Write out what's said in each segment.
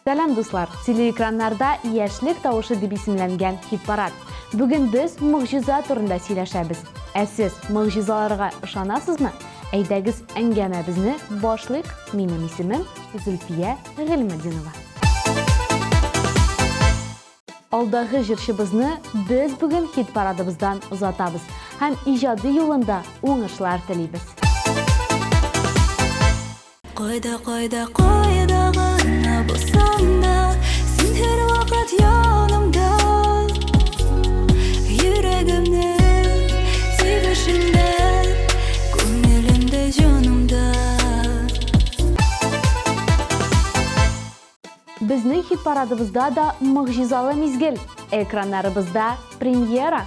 Selam dostlar, teleekranlarda Yaşlık Tavışı deb isimlengen hit parad. Bugün biz muciza turunda söyleşemiz. Siz mucizalarga ышанасызмы? Әйдәгез әңгәмәбезне башлыйк. Минем исемем Зөлфия Гыйльметдинова. Алдагы җырчыбызны без бүген хит парадыбыздан узатабыз һәм иҗади юлында уңышлар телибез. Кайда гына булсам да, син һәр вакыт янымда. Йөрәгемнең тибешендә, күңелемдә, җанымда. Безнең хит парадыбызда да мөгъҗизалы мизгел. Экраннарыбызда премьера.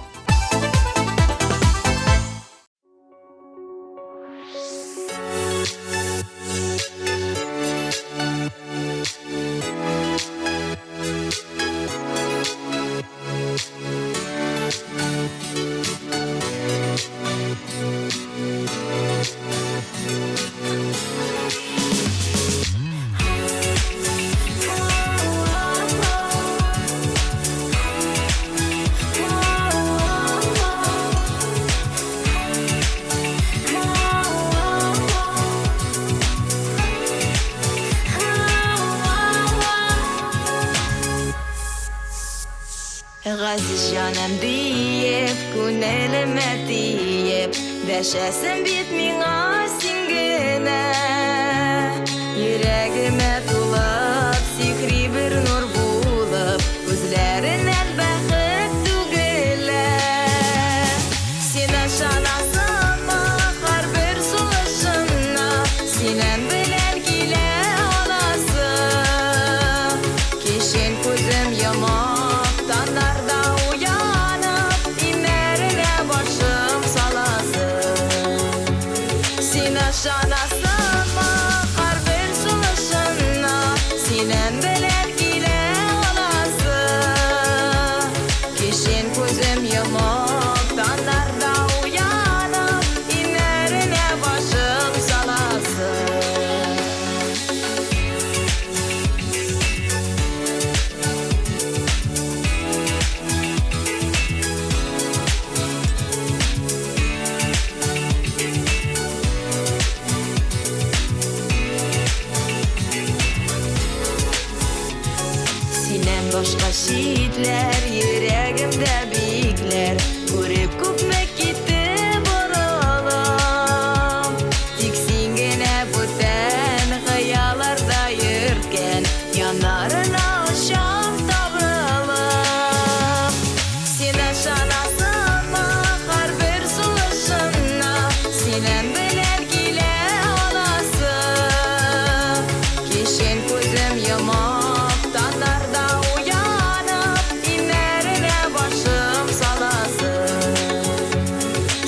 Gaziz canım deyip, күнелеме deyip, Дәшәсен бит миңа син генә. Йөрәгемә тулып, сихри бер нур булып, Күзләреннән бәхет түгелә. Син ышанасыңмы һәрбер сулышыңа, Синең белән килә аласың. Кичен күзем ямап, Танарда уянып, иннәренә башым саласың. Син ышанасыңмы һәрбер сулышыңа, Синең белән килә аласың. Кичен күзем ямап, Танарда уянып, иннәренә башым саласың. Синен башка читләр, йөрәгемдә бикләр, күреп күпме китте борылым. Тик син генә бүтән хыялларда йөрткән, яннарына очам табылып. Син ышанасыңмы һәрбер сулышыңа, Синең белән килә аласың. Кичен күзем ямап, Танарда уянып, иннәренә башым саласың.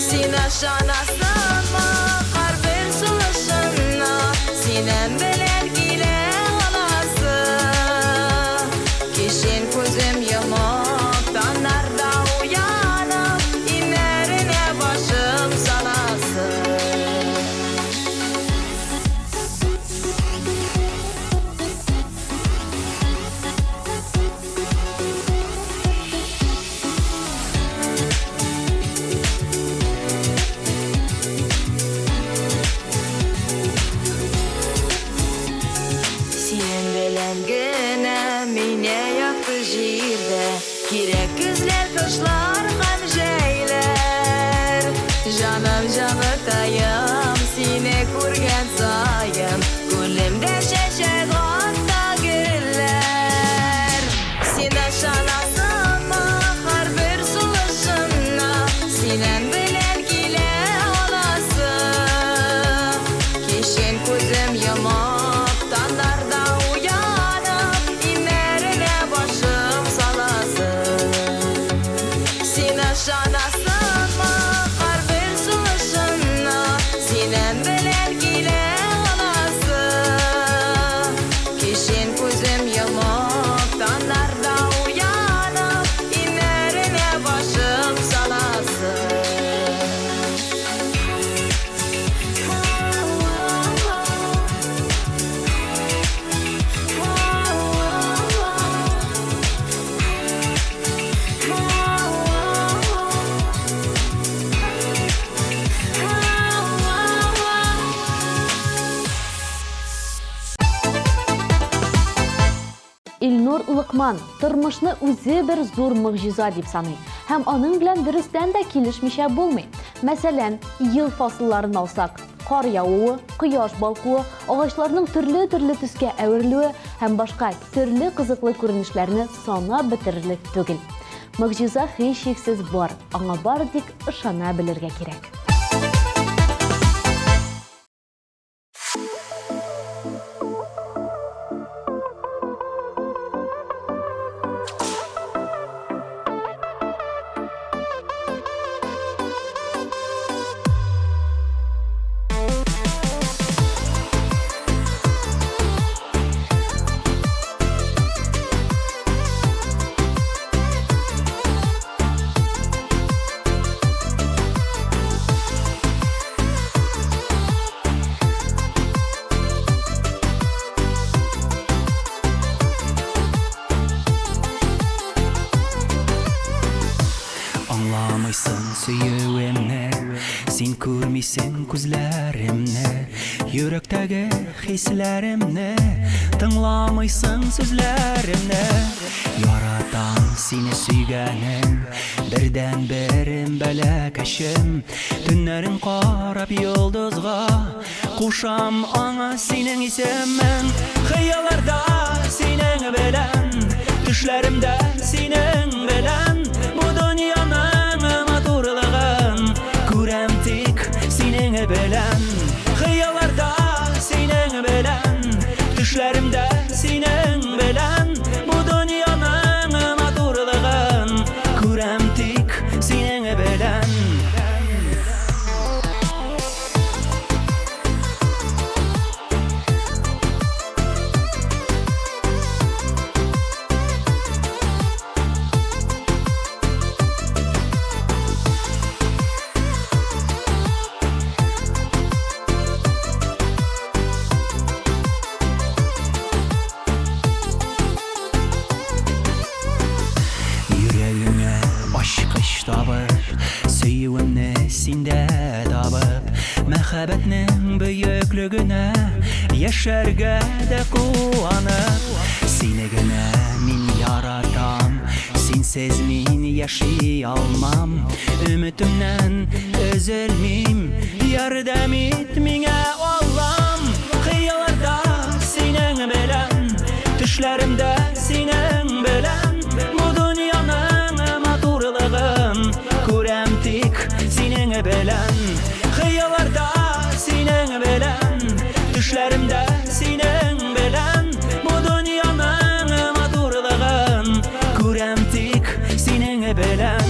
Син ышанасыңмы һәрбер сулышыңа, Синең белән килә аласың. Кичен күзем ямап, Танарда уянып, иннәренә башым саласың. Синең белән генә мине якты җирдә, кирәк көзләр, кышлар һәм җәйләр. Җаным җаныкаем, сине күргән саен, күлемдә чәчәк ата гөлләр. Син ышанасыңмы һәрбер сулышыңа, Синең белән килә аласың. Кичен күзем ямап, Танарда уянып, иннәренә башым саласың. Син ышанасыңмы һәрбер сулышыңа, Синең белән килә аласың. Кичен күзем ямап, Танарда уянып, иннәренә башым саласың. Илнур Лыкман тормышны үзе бер зур мөгъҗиза дип саный. Һәм аның белән дөрестән дә килешмичә булмый. Мәсәлән, ел фасылларын алсак, кар явуы, кояш балкуы, агачларның төрле төскә әверелүе һәм башка төрле кызыклы күренешләрне санап бетерерлек түгел. Мөгъҗиза һичшиксез бар, аңа бары тик ышана белергә кирәк. Anlamıysın süyüğümni, sen көрмейсің күзләремне, йөрәктәге хисләремне, тыңламыйсың сүзләремне. Яратам сине сөйгәнем, бердән берем бәләкәшем, төннәрен карап йолдызга, кушам аңа синең исемен. Хыялларда синең белән, төшләремдә синең белән, бу дөньяның матурлыгын күрәм тик синең белән. Хыялларда синең белән, төшләремдә синең белән, бу дөньяның матурлыгын күрәм тик синең белән. Сөюемне синдә табып, мәхәббәтнең бөеклегенә яшәргә дә куанып. Сине генә мин яратам, синсез мин яши алмам. Өметемнән өзелмим, ярдәм ит миңа Аллам. Хыялларда синең белән, төшләремдә синең белән, бу дөньяның матурлыгын күрәм тик синең белән. Хыялларда синең белән, төшләремдә синең белән, бу дөньяның матурлыгын күрәм тик синең белән.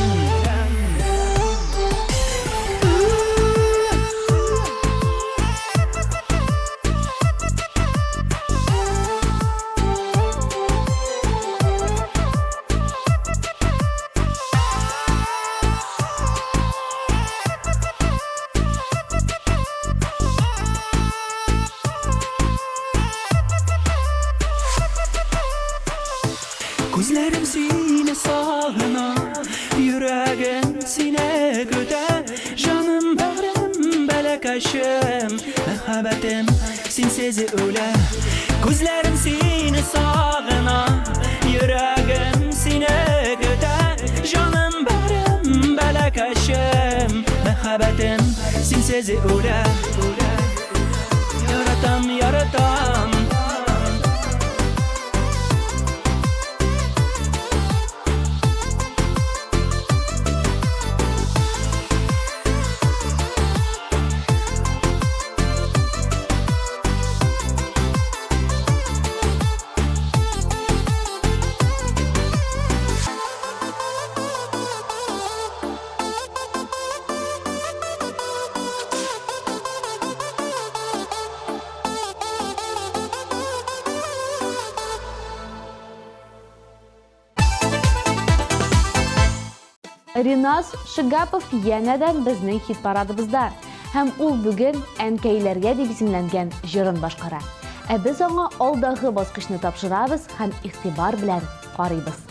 Күзләрем сине сагына, йөрәгем сине көтә, җаным бәгърем бәләкәшем, мәхәббәтем синсез үлә. Күзләрем сине сагына, йөрәгем сине көтә, җаным бәгърем бәләкәшем, мәхәббәтем синсез үлә. Яратам, яратам. Ринас Шигапов янәдән безнең хит парадыбызда. Һәм ул бүген әнкәйләргә дип исемләнгән җырын башкара. Ә без аңа алдагы баскычны тапшырабыз һәм игътибар белән карыйбыз.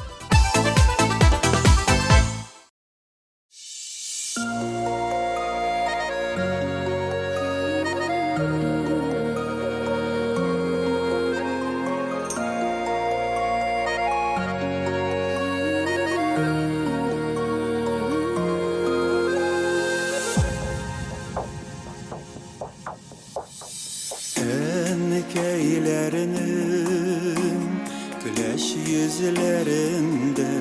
yüzlerinde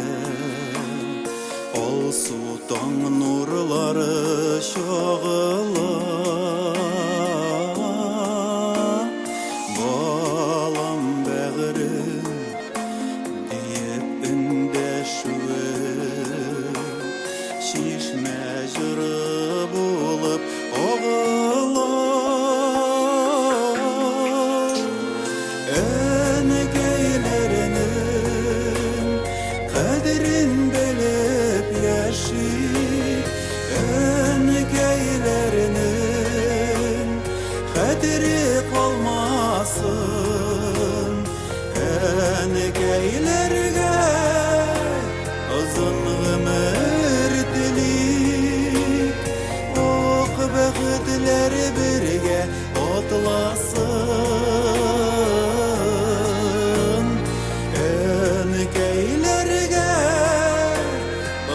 Ol sultan nurları şoğula Balam bağırır deyip ündeşüve Şişme jırı bulup oğula Önegeylerinin kaderin belip yaşayıp Önegeylerinin kaderi kalmasın Önegeylerge uzun ömür dilik Ok bəxtlər birge otlasın Önegeylerge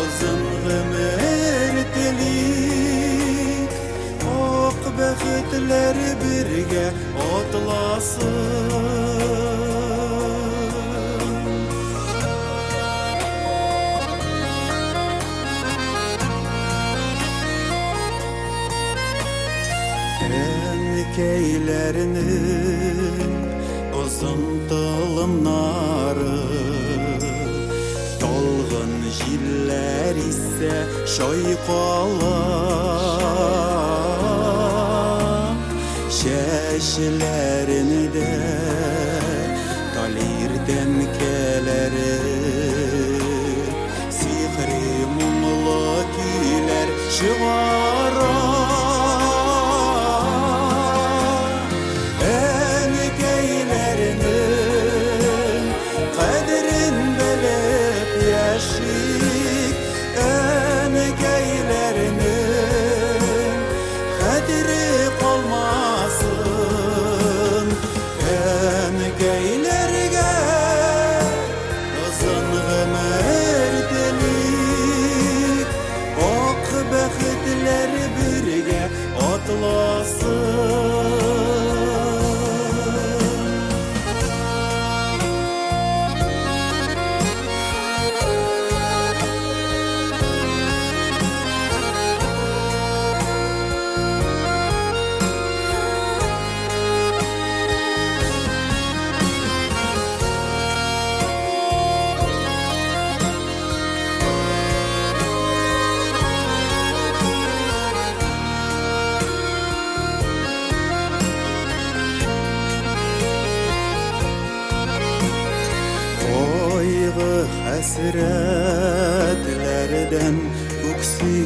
uzun ömür dilik Ok bəxtlər birge otlasın Önegeylerinin uzun tılımları Dolğun jiller ise şoyqala Şeşlerini de talir demkeleri Sihri mumlu güler şıvara Önegeylerinin kaderin belip yaşayıp Önegeylerinin kaderi kalmasın Önegeylerge uzun ömür dilik Ok bəxtlər birge otlasın Oyğu hasretlerden uksi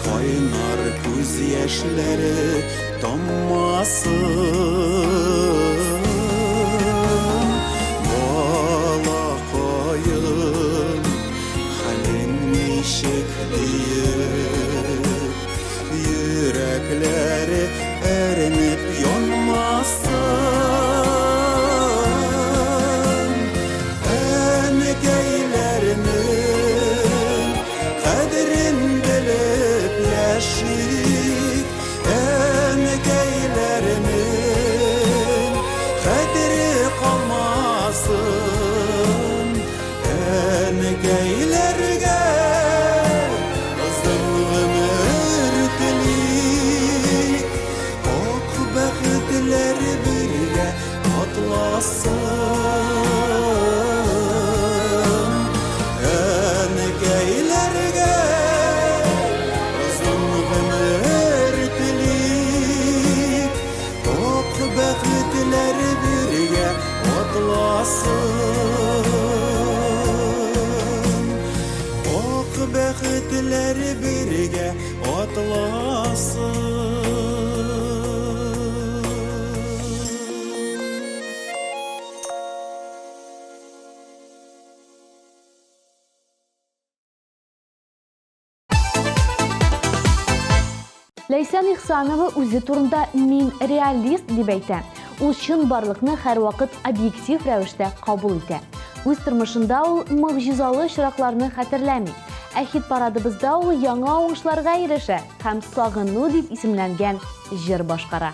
Kaynar göz yaşları donmasın Bala koyun halin nişik deyip Yürekleri erinip yanmasın Önegeylerinin kaderin belip yaşayıp Önegeylerinin kaderi kalmasın Önegeylerge uzun ömür dilik Ok bəxtlər birge otlasın Önegeylerge uzun ömür dilik Ok bəxtlər birge otlasın Ok bəxtlər birge otlasın Leysan İhsanova o'zi turunda men realist deb aytadi. U chin barliqni har vaqt obyektiv ravishda qabul etadi. O'z turmushida u mo'jizali ishroqlarni xatirlamaydi. Hit paradimizda u yangi o'ngishlarga erisha ham Sog'inu deb ismlangan jir boshqara.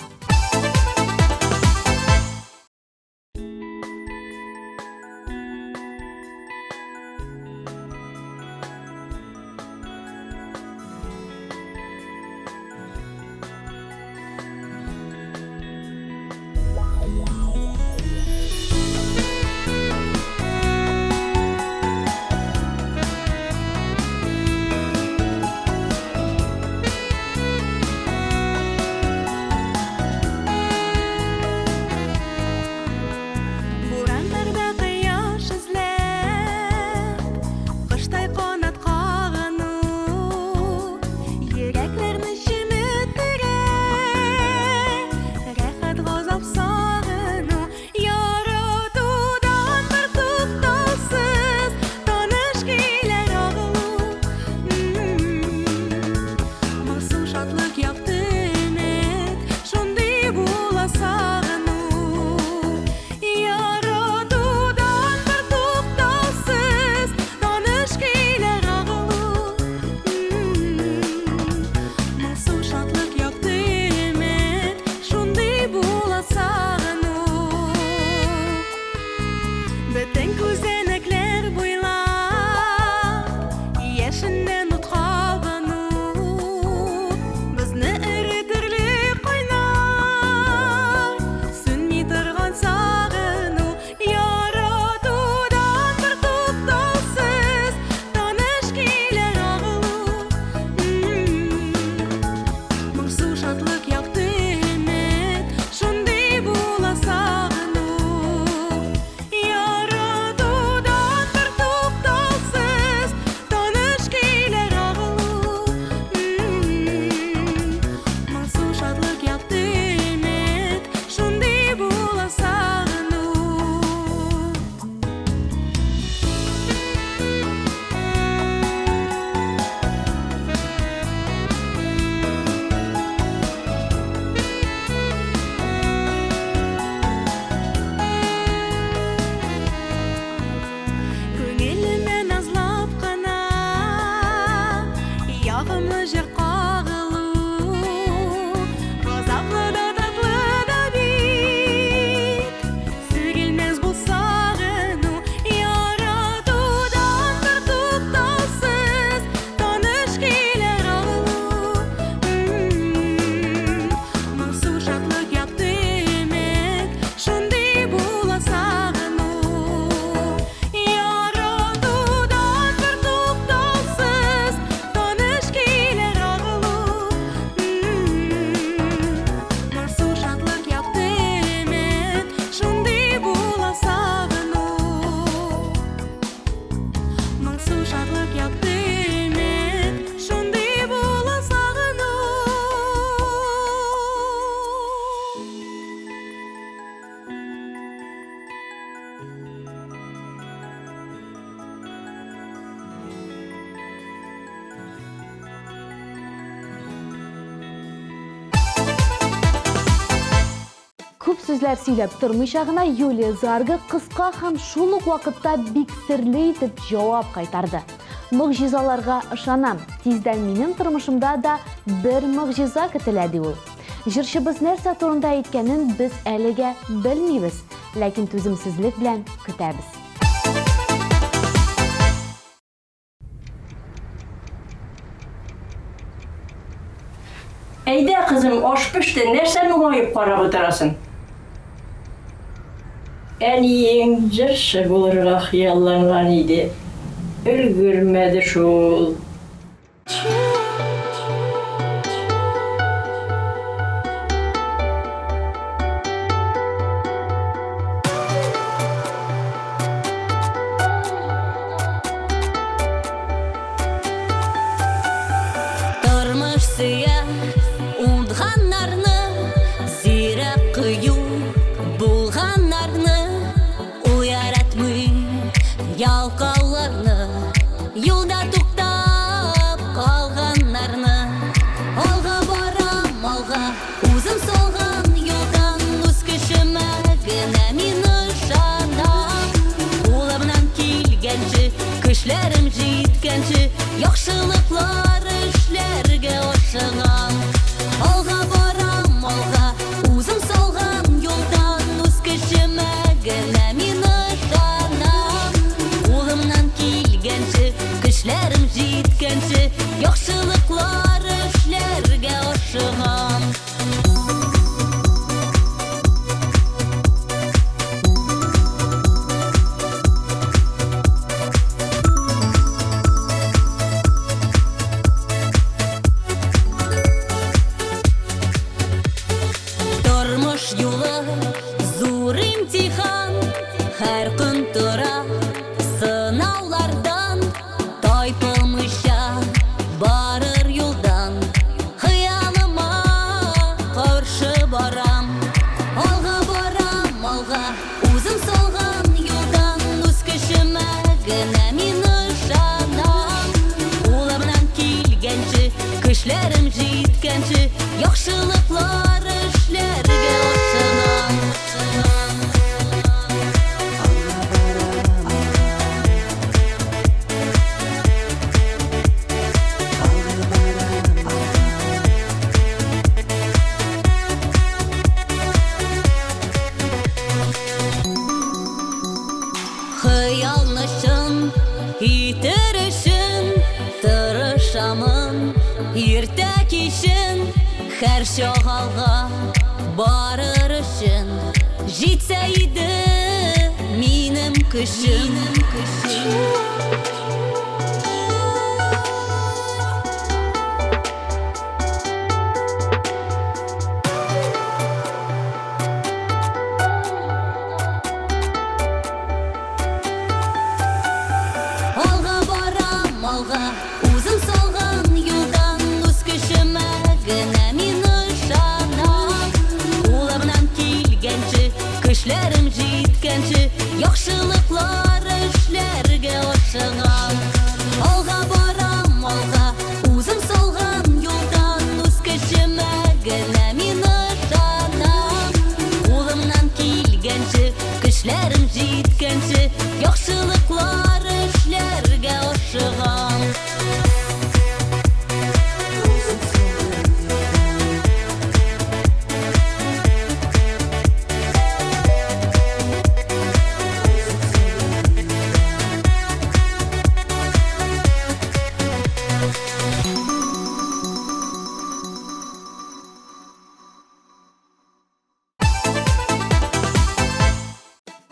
сүзләр сөйләп тормыйча гына Юлия Зарга кыска һәм шул ук вакытта бик серле итеп җавап кайтарды. Мөгъҗизаларга ышанам. Тиздән минем тормышымда да бер мөгъҗиза көтелә ди ул. Җырчыбыз нәрсә турында әйткәнен без әлегә белмибез, ләкин түземсезлек белән көтәбез. Әйдә, кызым, аш пеште, нәрсә моңаеп карап утырасың? Әниең җырчы булырга хыялланган иде. Өлгермәде шул. Тормыш сөя уңганнарны, зирәк кыю булганнарны, уяратмый ялкауларны, юлда туктап калганнарны. Алга барам, алга, үзем салган юлдан үз көчемә генә мин ышанам. Кулымнан килгәнче, көчләрем җиткәнче, яхшылыклар эшләргә ашыгам. Алга барам, алга, үзем салган юлдан үз көчемә генә мин ышанам. Кулымнан килгәнче, көчләрем җиткәнче, яхшылыклар эшләргә ашыгам. Тормыш юлы зур имтихан, һәр көн тора сынаулардан, тайпылмыйча барыр юлдан, хыялыма каршы барам. Алга барам, алга, үзем салган юлдан үз көчемә генә мин ышанам. Кулымнан килгәнче, көчләрем җиткәнче, яхшылыклар эшләргә ашыгам. Хыялны чын итер өчен тырышамын, иртә кичен һәр чак алга барыр өчен, җитсә иде минем көчем. Алга барам, алга, үзем салган юлдан үз көчемә генә мин ышанам. Кулымнан килгәнче, көчләрем җиткәнче, яхшылыклар эшләргә ашыгам. Алга барам, алга, үзем салган юлдан үз көчемә генә мин ышанам. Кулымнан килгәнче, көчләрем җиткәнче, яхшылыклар эшләргә ашыгам.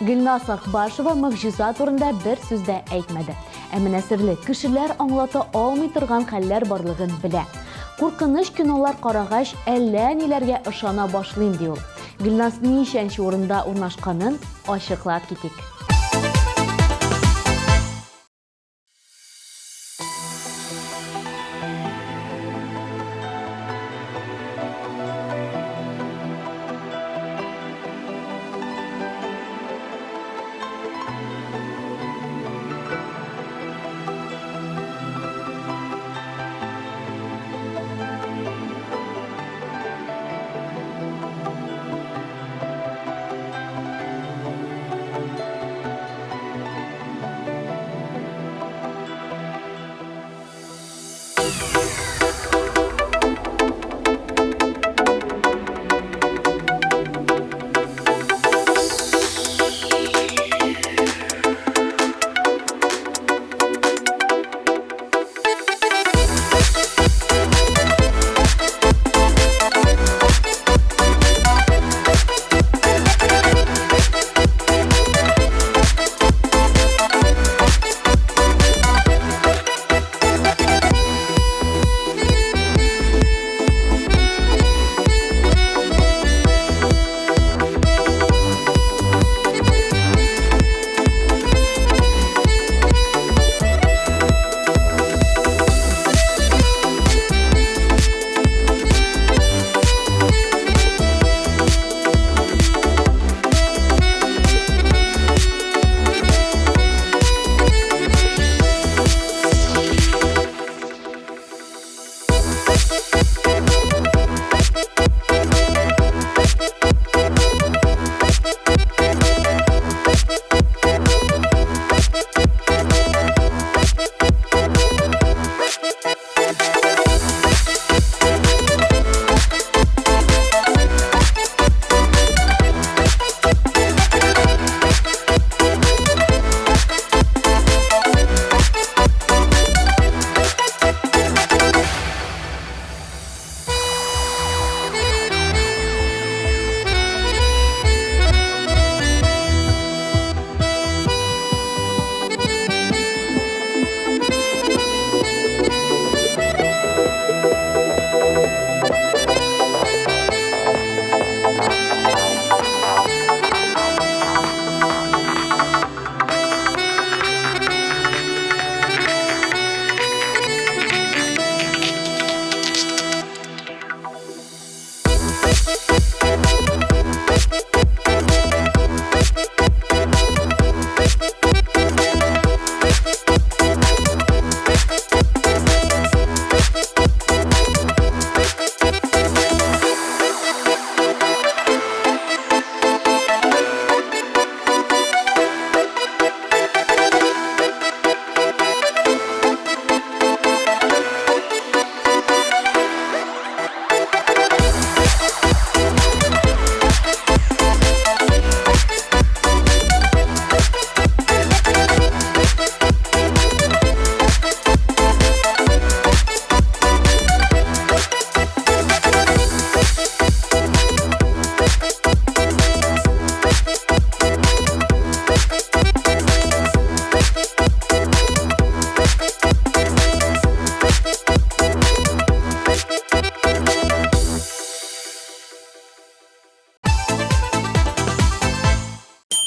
Гөлназ Акбашева мөгъҗиза турында бер сүз дә әйтмәде. Ә менә серле кешеләр аңлата алмый торган хәлләр барлыгын белә. Куркыныч кинолар карагач, әллә ниләргә ышана башлыйм ди ул. Гөлназ ничәнче урында урнашканын ачыклап китик.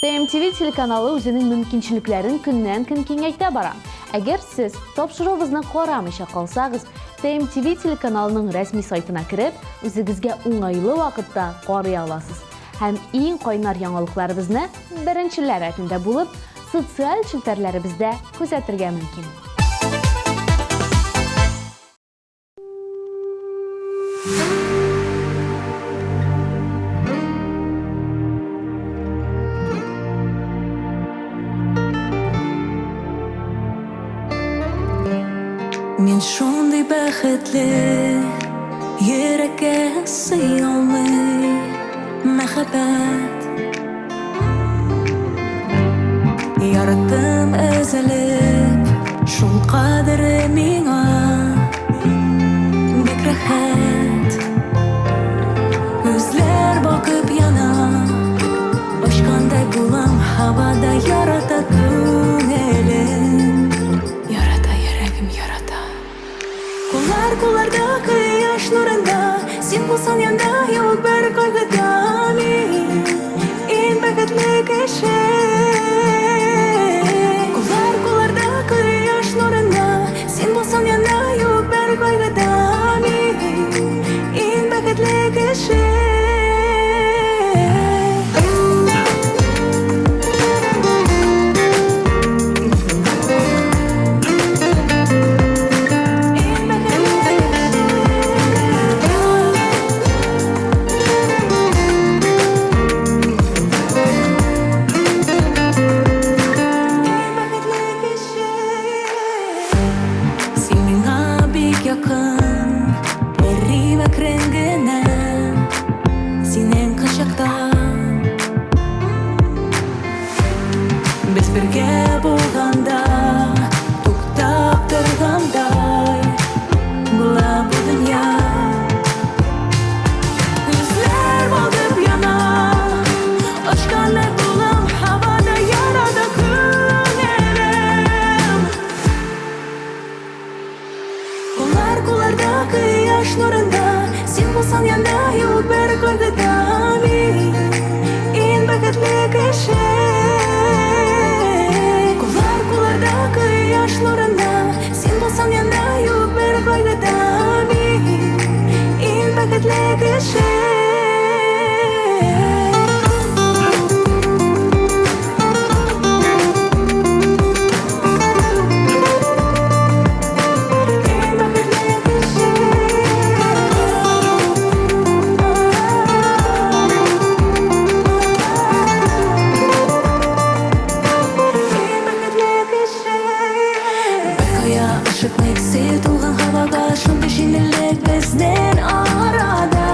TMTV телеканалы үзенең мөмкинчелекләрен көннән-көн киңәйтә бара. Әгәр сез тапшыруыбызны карамыйча калсагыз, TMTV телеканалының рәсми сайтына кереп, үзегезгә уңайлы вакытта карый аласыз. Һәм иң кайнар яңалыкларыбызны беренчеләр рәтендә булып, социаль челтәрләребездә күзәтергә мөмкин. Мен шундый бәхетле, йөрәккә сый алмый мәхәббәт. Яраттым өзелеп, шул кадере миңа бик рәхәт. Күзләр бакып яна, очкандай булам һавада, ярата күңелем, ярата йөрәгем, ярата. Кулларда кояш нурында, син булсаң янда, юк бер кайгыда. Мин иң бәхетле кеше. Кулларда кояш нурында, син булсаң янда, юк бер кайгыда. Мин иң бәхетле кеше. Без бергә булганда, туктап торгандай була бу дөнья. Күзләр балкып яна, очкандай булам һавада, ярата күңелем. Кулларда кояш нурында, син булсаң янда, юк бер кайгыда. Мин иң бәхетле кеше. Кояш нурында, син булсаң янда, юк бер кайгыда. Мин иң бәхетле кеше. Шундый җиңеллек безнең арада,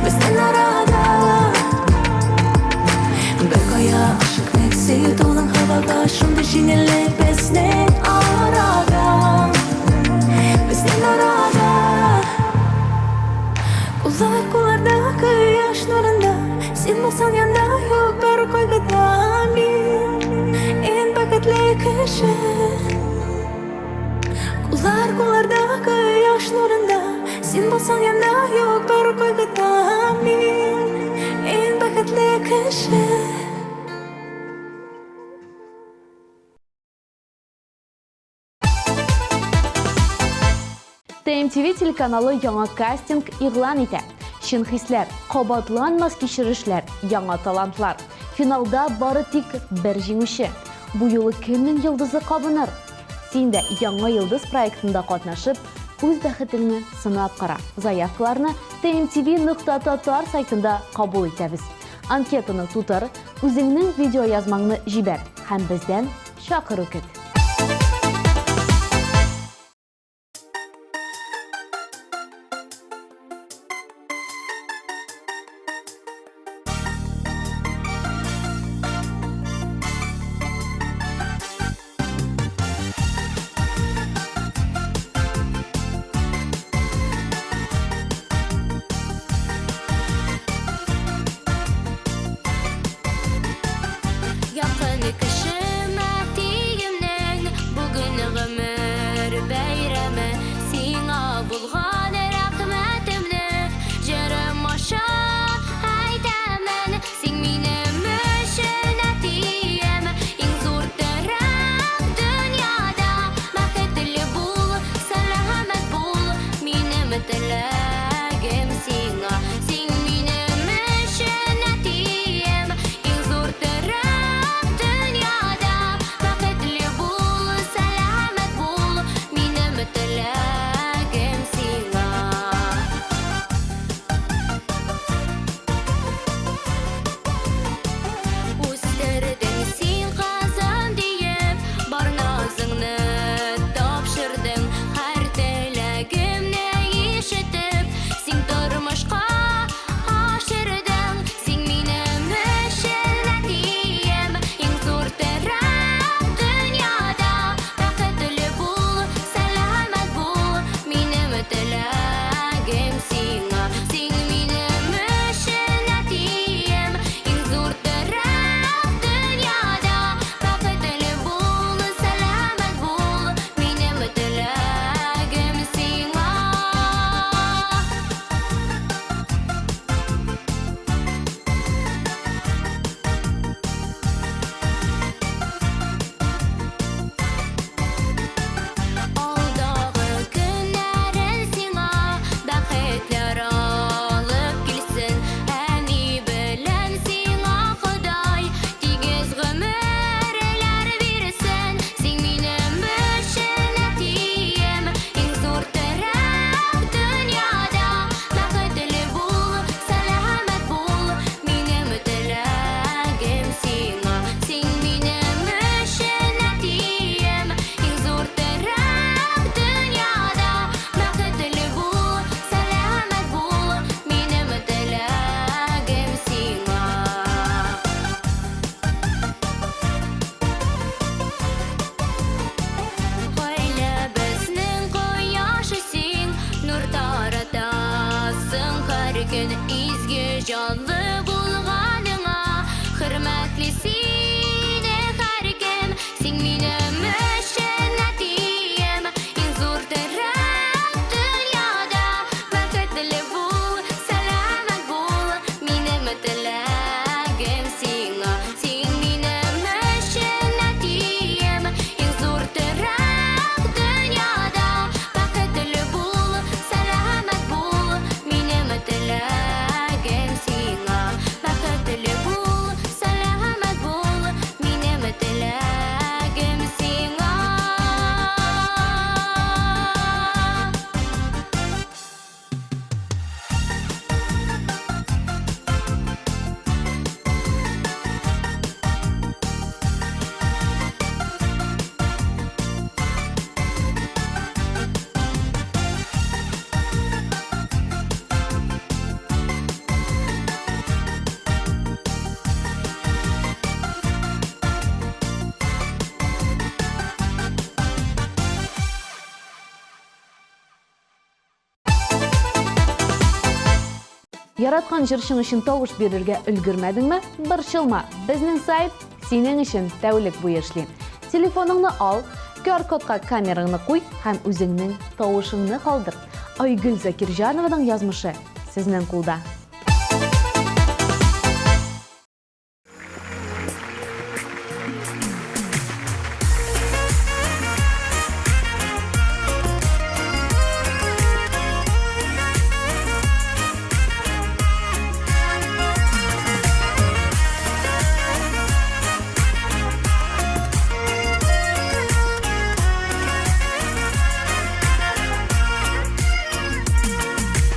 безнең арада. Бер кая ашыкмыйк, сөю тулган һавага. Шундый җиңеллек безнең арада, безнең арада. Кулларда кояш нурында, син булсаң янда, юк бер кайгыда. Мин иң бәхетле кеше. Кулларда кояш нурында, син булсаң янда, юк бер кайгыда. Мин иң бәхетле кеше. TMTV телеканалы яңа кастинг игълан итә. Чын хисләр, кабатланмас кичерешләр, яңа талантлар. Финалда бары тик бер җиңүче. Бу юлы кемнең йолдызы кабыныр? Син дә яңа йолдыз проектында катнашып, үз бәхетеңне сынап кара. Заявкаларны tmtv.tatar сайтында кабул итәбез. Анкетаны тутыр, үзеңнең видео язмаңны җибәр һәм бездән чакыру көт. Якын кешемә тиемне sine harkem, sing mine meşenatiyem, in zor taraf dünyada, bakatlı bul, selamet bul, mine metelagem singa, sing mine meşenatiyem, in zor taraf dünyada, bakatlı bul, selamet bul, mine metelagem singa, bakatlı bul, selamet bul, mine metelagem singa. Яраткан җырчың өчен тавыш бирергә өлгермәдеңме? Борчылма. Безнең сайт синең өчен тәүлек буе эшли. Телефоныңны ал, QR-кодка камераңны куй һәм үзеңнең тавышыңны калдыр. Айгөл Закирҗанованың язмышы сезнең кулда.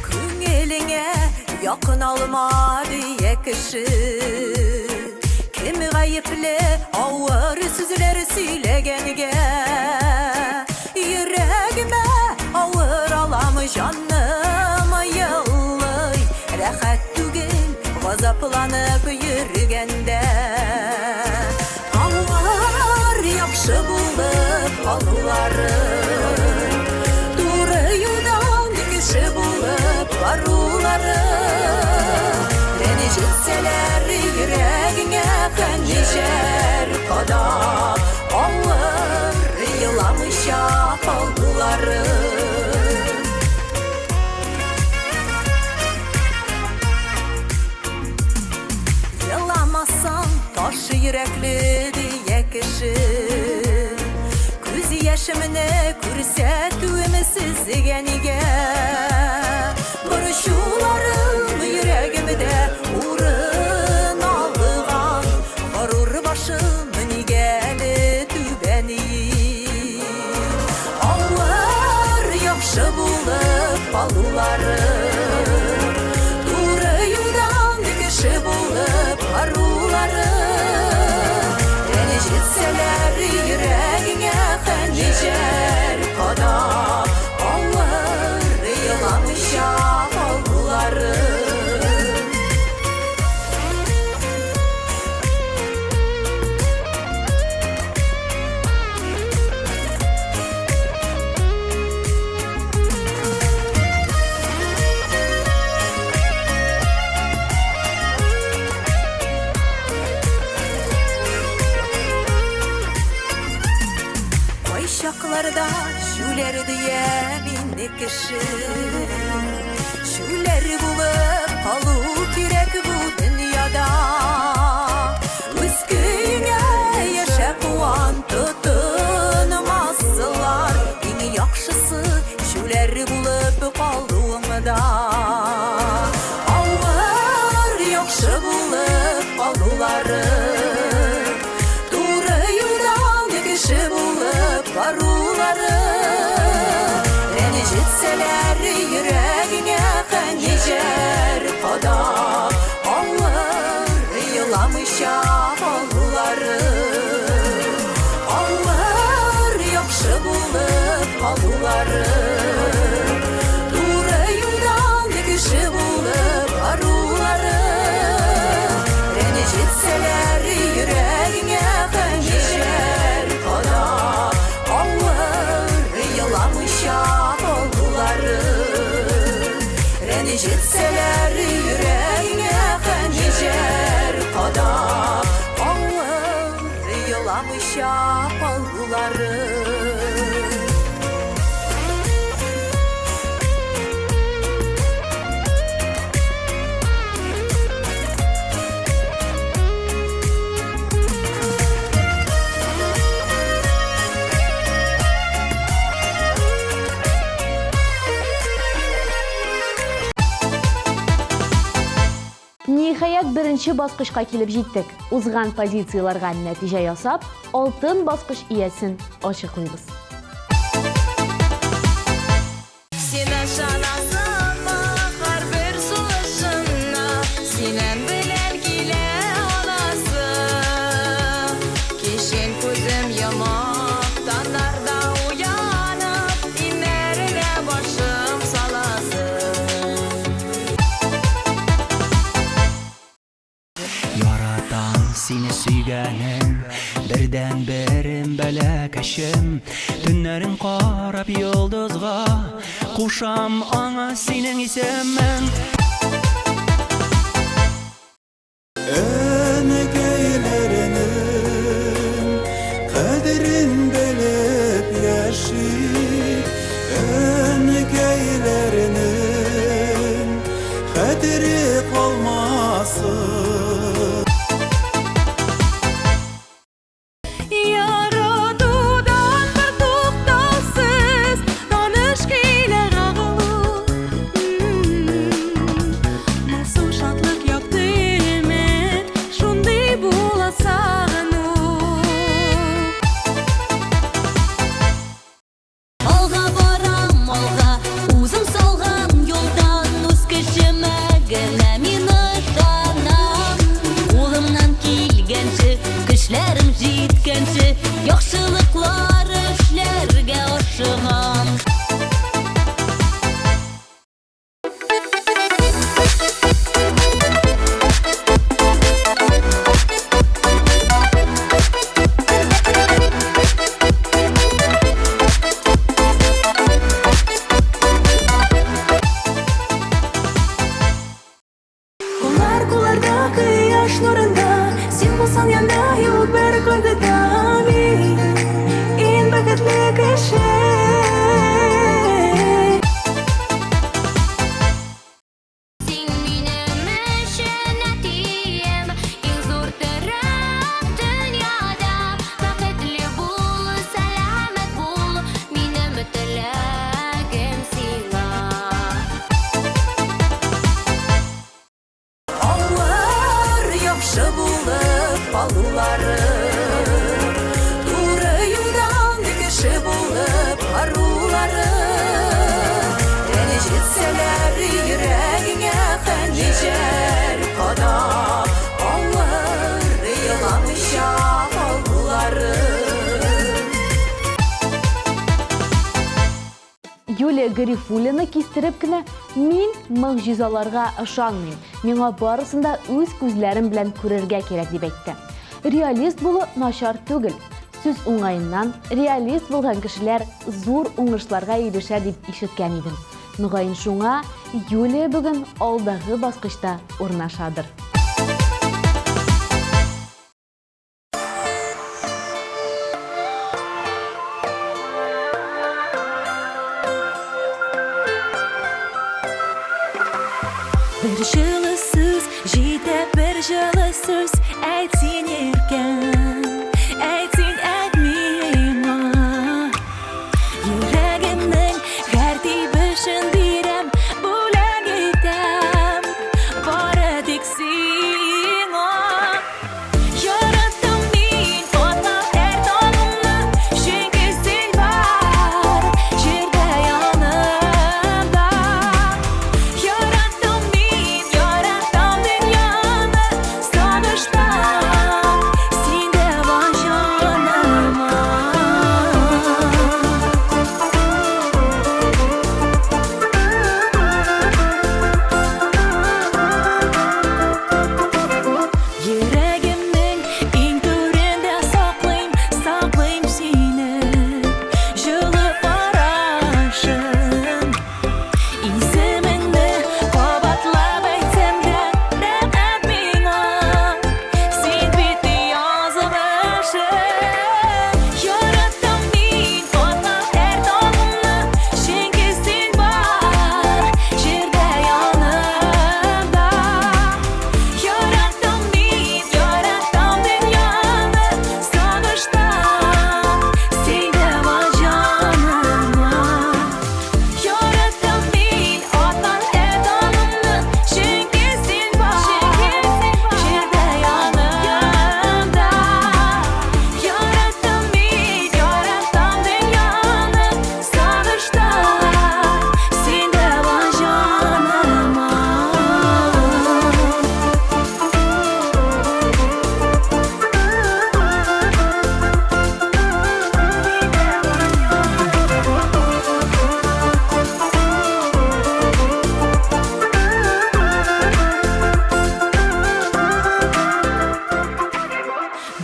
Күңелеңә якын алма дия кеше. Кем гаепле авыр сүзләр сөйләгәнгә. Йөрәгемә авыр аламы җаным аялый. Рәхәт түгел газапланып йөргәндә. Аңлар яхшы булып калулары. Туры юлдан кеше булып барулары. Рәнҗетсәләр йөрәгеңә хәнҗәр кадап. Авыр еламыйча калулары. Еламасаң таш йөрәкле дия кеше. Күз яшемне күрсәтүем сезгә нигә. Борчуларым йөрәгемдә урын алган. Горур башым нигәле түбәни. Авыр яхшы булып калулары. Туры юлдан кеше булып барулары. Рәнҗетсәләр йөрәгеңә хәнҗәр кадап. Авыр еламыйча калулары. Çaklarda şüler diye minni kişi. Şüler bulup kalı kirek bu dünyada. Üz köyüne yaşa kuan tutunmazlar. En yakşısı şüler bulup kalduğunda. Ağır yakşı bulup kalıları. Туры юлдан кеше булып барулары. Рәнҗетсәләр йөрәгеңә хәнҗәр кадап. Авыр еламыйча калулары. Авыр яхшы булып калулары. Туры юлдан кеше булып барулары. Рәнҗетсәләр йөрәгеңә хәнҗәр кадап. Авыр еламыйча калулары. Рәнҗетсәләр йөрәгеңә хәнҗәр кадап. yılamışa palguları. Nihayet birinchi bosqichga kelib jetdik. Uzgan pozitsiyalarga natija yasab, oltin bosqich egasin ochiqlaymiz. Sen aşanasın mı har bir sulışına, senen bilen kile olası. Keşen gözüm yamaktan narda uyanıp, inlerine başım salası. Yaratan seni suyganim, birden birim bələkəşim. Tünlərin qarab yıldızğa, qoşam ana senin isemin. Enegeylerinin kaderin belep yaşı, enegeylerinin kaderi kalmasın. Yaradudan bir to'xtovsiz donishkilar og'ilib, mas'ul shodlik yoqdi men shunday bo'la sog'inib. Olga boram olga, o'zim solgan yo'ldan o'zgishima gina meni tanam. Qo'limdan kelgancha, kishlarim jetgancha, yaxshiliklar ishlarga oshiqam. Kularda kıyaş nurunda, sen bulsan yanında yok bir kaygıda. En bakatlı kişi. Sen benim meşenetim, en zor taraf dünyada. Bakıtlı bul, selamet bul, benim tilagim sana. Onlar yapşı bulup balları, doğru yoldan kişi bulup arıları. Beni jitseler yüreğine hançer kadar, onlar yılamışa balları. Юлия Гарифуллина кистереп кенә мин могҗизаларга ышанмыйм. Миңа барысын да үз күзләрем белән күрергә кирәк дип әйтте. Реалист булу начар түгел. Сүз уңайыннан реалист булган кешеләр зур уңышларга ирешә дип ишеткән идем. Мөгаен шуңа Юлия бүген алдагы баскычта урнашадыр. Bir жылы сөз, жете bir жылы сөз, әйтсен еркін, әйтсен әдмиңа. Йөрәгемнең тәртибешен бирәм, бүләк итәм, бары тик сиңа. Яраттым мин котлап һәр таңымны, чөнки син бар, җирдә янымда. Yarattım min,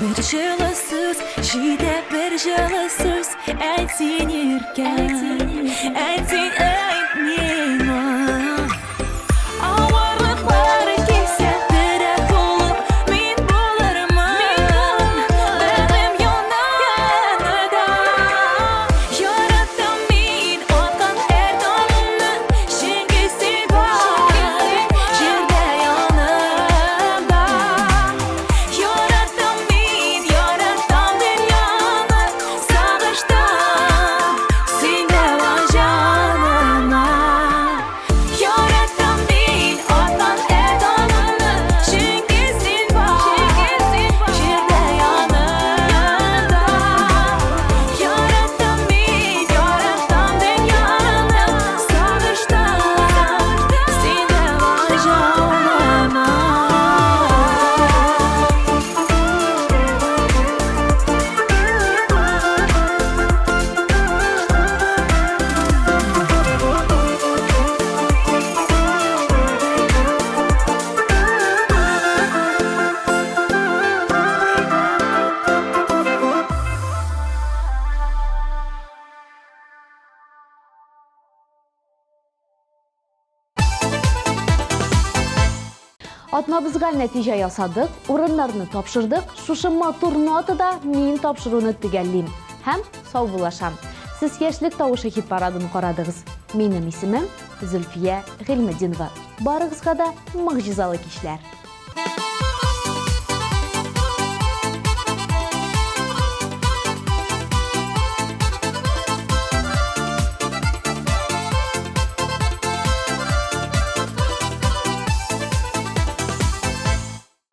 Bir жылы сөз, жиде bir жылы сөз. Әйтсін еркем, әйтсін әйт миңа. Ауырлықтары келсе тірек болып, мен болармын бәрім yanında. Yarattım мен atқан әр таңымны, çünkü sen var жерде yanımda. Yarattım мен, yarattım dünyаны, sağıştım sen de var canıma. Yarattım мен atқан әр таңымны, çünkü sen var жерде yanımda. Yarattım мен, yarattım dünyаны, sağıştım sen de var canıma. Atmabızga netice yasadık, orunlarını topşırdık, şuşu motor notada min topşırığını tügelliyim. Hem sağ bulaşam. Siz Yaşlık Tavışı hit paradını qoradığız. Benim isimim Zülfiye Gilmedinova. Barığızga da mıgcizalı kişiler.